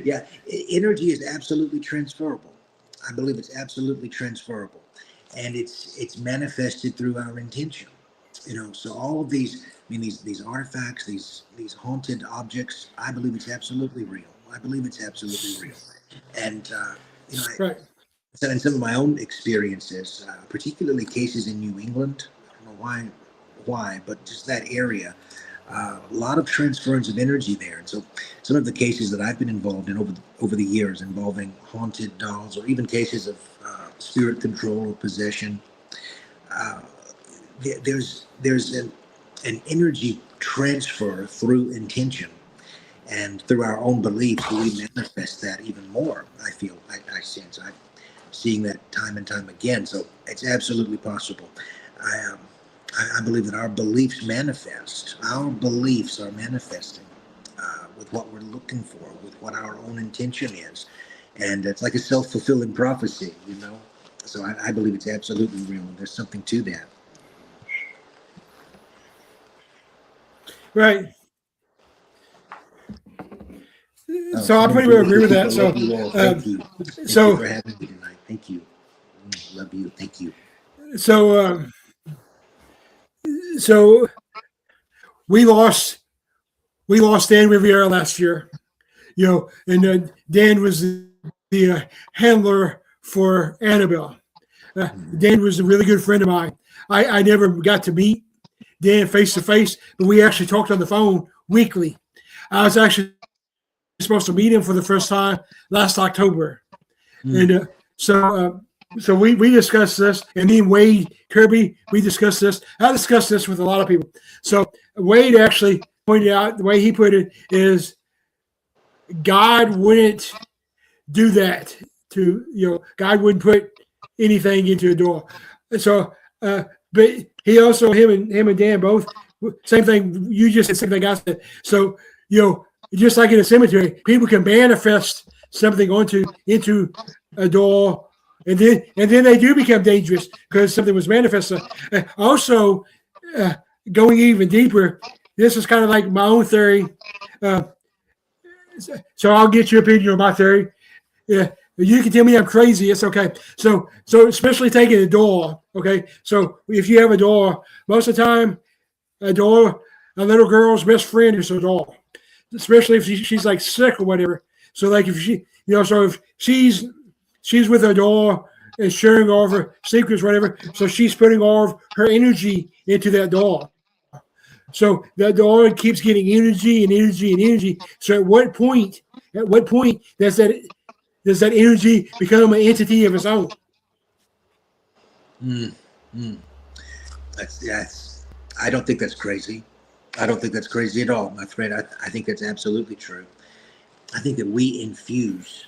Yeah, energy is absolutely transferable. I believe it's absolutely transferable, and it's manifested through our intention. So all of these, these artifacts, these haunted objects, I believe it's absolutely real. And Right. in some of my own experiences, particularly cases in New England. I don't know why, but just that area, a lot of transference of energy there. And so some of the cases that I've been involved in over the years involving haunted dolls, or even cases of spirit control or possession, there's an energy transfer through intention, and through our own beliefs, we manifest that even more. I feel, I sense, I'm seeing that time and time again. So it's absolutely possible. I believe that our beliefs manifest. Our beliefs are manifesting with what we're looking for, with what our own intention is. And it's like a self-fulfilling prophecy, So I believe it's absolutely real, and there's something to that. Right. So I pretty well agree with that. So thank you. Thank you for having me tonight. Thank you. Love you. Thank you. So we lost Dan Riviera last year, and Dan was the handler for Annabelle. Dan was a really good friend of mine. I never got to meet Dan face to face, but we actually talked on the phone weekly. I was actually supposed to meet him for the first time last October. And so we discussed this, and me and Wade Kirby, we discussed this. I discussed this with a lot of people. So Wade actually pointed out, the way he put it is, God wouldn't do that God wouldn't put anything into a door. So, but he also, him and Dan both, same thing you just said, same thing I said. So, just like in a cemetery, people can manifest something into a door, and then they do become dangerous because something was manifested. Also, going even deeper, this is kind of like my own theory. So I'll get your opinion on my theory. Yeah, you can tell me I'm crazy. It's okay. So especially taking a door. Okay, so if you have a door, most of the time, a little girl's best friend is a door, especially if she's like sick or whatever. So like if if she's with her door and sharing all of her secrets, whatever. So she's putting all of her energy into that door. So that door keeps getting energy and energy and energy. So at what point does that energy become an entity of its own? That's. I don't think that's crazy. I don't think that's crazy at all, my friend. I think that's absolutely true. I think that we infuse.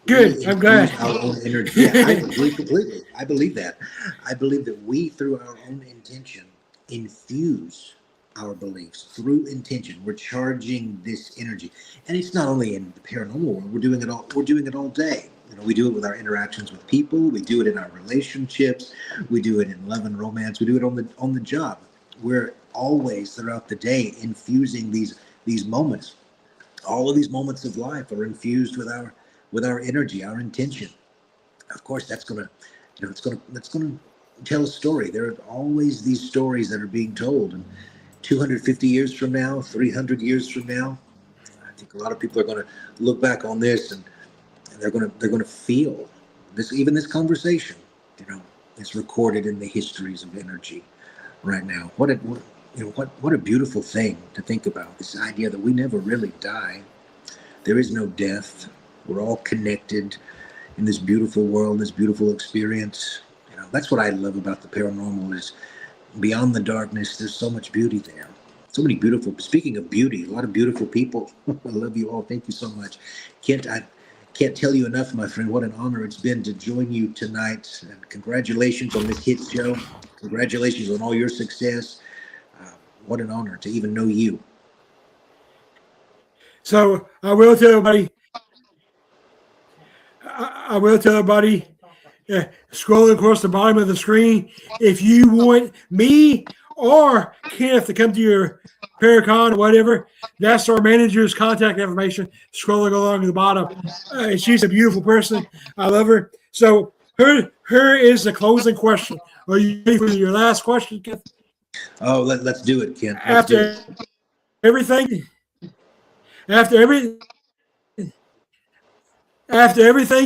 Good. I'm glad. Our own energy. Yeah, I agree completely. I believe that. I believe that we, through our own intention, infuse our beliefs through intention. We're charging this energy, and it's not only in the paranormal world. We're doing it all. We're doing it all day. We do it with our interactions with people. We do it in our relationships. We do it in love and romance. We do it on the job. We're always throughout the day infusing these moments. All of these moments of life are infused with our energy, our intention. Of course, that's gonna tell a story. There are always these stories that are being told, and 250 years from now, 300 years from now, I think a lot of people are going to look back on this and they're going to feel this. Even this conversation, is recorded in the histories of energy right now. What a beautiful thing to think about. This idea that we never really die. There is no death. We're all connected in this beautiful world, this beautiful experience. That's what I love about the paranormal is beyond the darkness, there's so much beauty there. So many beautiful, speaking of beauty, a lot of beautiful people. I love you all. Thank you so much. I can't tell you enough, my friend, what an honor it's been to join you tonight. And congratulations on this hit show. Congratulations on all your success. What an honor to even know you. So I will tell everybody, scrolling across the bottom of the screen, if you want me or Kenneth to come to your Paracon or whatever, that's our manager's contact information scrolling along the bottom. She's a beautiful person. I love her. So her is the closing question. Are you ready for your last question, Kenneth? Oh, let's do it, Ken. After everything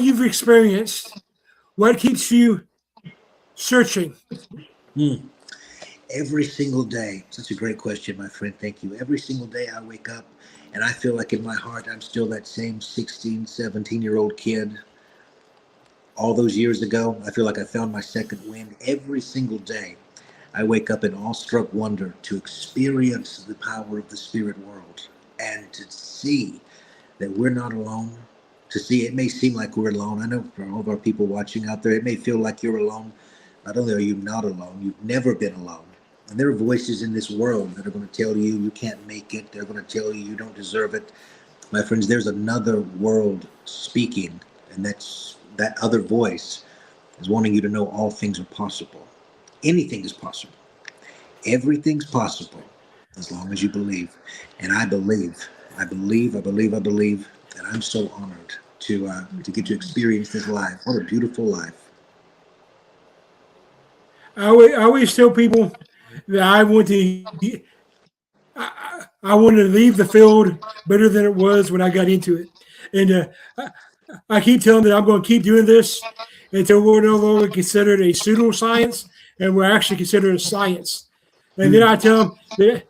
you've experienced, what keeps you searching? Every single day. Such a great question, my friend. Thank you. Every single day I wake up and I feel like in my heart I'm still that same 16, 17-year-old kid. All those years ago, I feel like I found my second wind. Every single day I wake up in awestruck wonder to experience the power of the spirit world and to see that we're not alone. To see, it may seem like we're alone. I know for all of our people watching out there, it may feel like you're alone. Not only are you not alone, you've never been alone. And there are voices in this world that are going to tell you you can't make it. They're going to tell you you don't deserve it. My friends, there's another world speaking, and that other voice is wanting you to know all things are possible. Anything is possible. Everything's possible as long as you believe. And I believe. And I'm so honored to get to experience this life. What a beautiful life. I always tell people that I want to leave the field better than it was when I got into it. And I keep telling them that I'm going to keep doing this until we're no longer considered a pseudoscience and we're actually considered a science. And then I tell them that,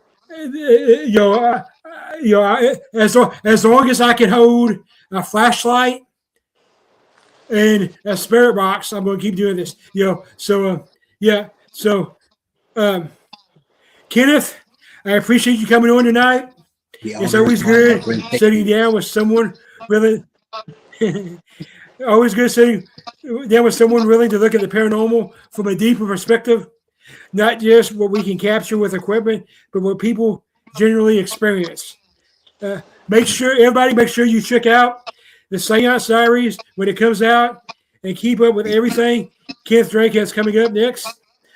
as long as I can hold a flashlight and a spirit box, I'm going to keep doing this. Kenneth, I appreciate you coming on tonight. It's always good sitting down with someone really. Always good sitting down with someone willing to look at the paranormal from a deeper perspective, not just what we can capture with equipment, but what people generally experience. Make sure you check out the Seance Diaries when it comes out, and keep up with everything Kenneth Drake has coming up next.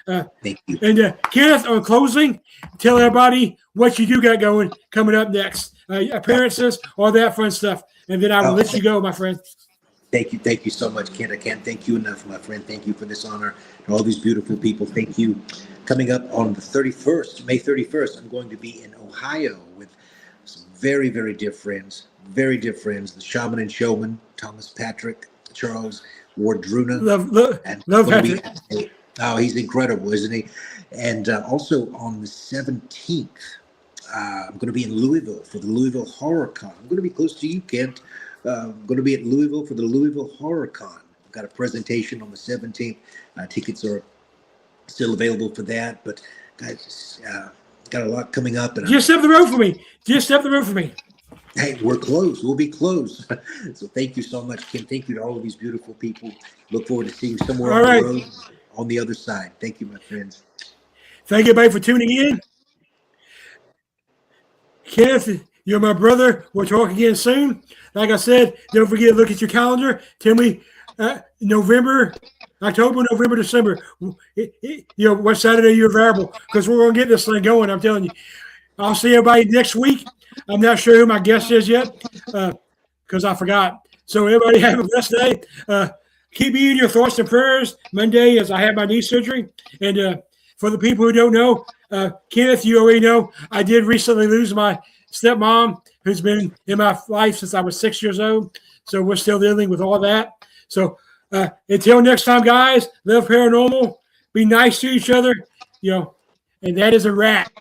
Thank you. And Kenneth, on closing, tell everybody what you do got going coming up next. Appearances, all that fun stuff. And then I will let you go, my friend. Thank you so much, Ken. I can't thank you enough, my friend. Thank you for this honor and all these beautiful people. Thank you. Coming up on the 31st, May 31st, I'm going to be in Ohio with some very, very dear friends. Very dear friends. The Shaman and Showman, Thomas Patrick, Charles Wardruna. Love Patrick. Oh, he's incredible, isn't he? And also on the 17th, I'm going to be in Louisville for the Louisville Horror Con. I'm going to be close to you, Kent. I'm going to be at Louisville for the Louisville Horror Con. I've got a presentation on the 17th. Tickets are still available for that. But, guys, got a lot coming up. And just up the road for me. Hey, we're close. We'll be close. So thank you so much, Ken. Thank you to all of these beautiful people. Look forward to seeing you somewhere on the road on the other side. Thank you, my friends. Thank you, everybody, for tuning in. Kenneth, you're my brother. We'll talk again soon. Like I said, don't forget to look at your calendar. Tell me October, November, December. What Saturday you're available, because we're going to get this thing going. I'm telling you. I'll see everybody next week. I'm not sure who my guest is yet because I forgot. So everybody have a blessed day. Keep me in your thoughts and prayers. Monday, as I had my knee surgery. And for the people who don't know, Kenneth, you already know, I did recently lose my stepmom, who's been in my life since I was 6 years old. So we're still dealing with all that. So until next time, guys, live paranormal. Be nice to each other, and that is a wrap.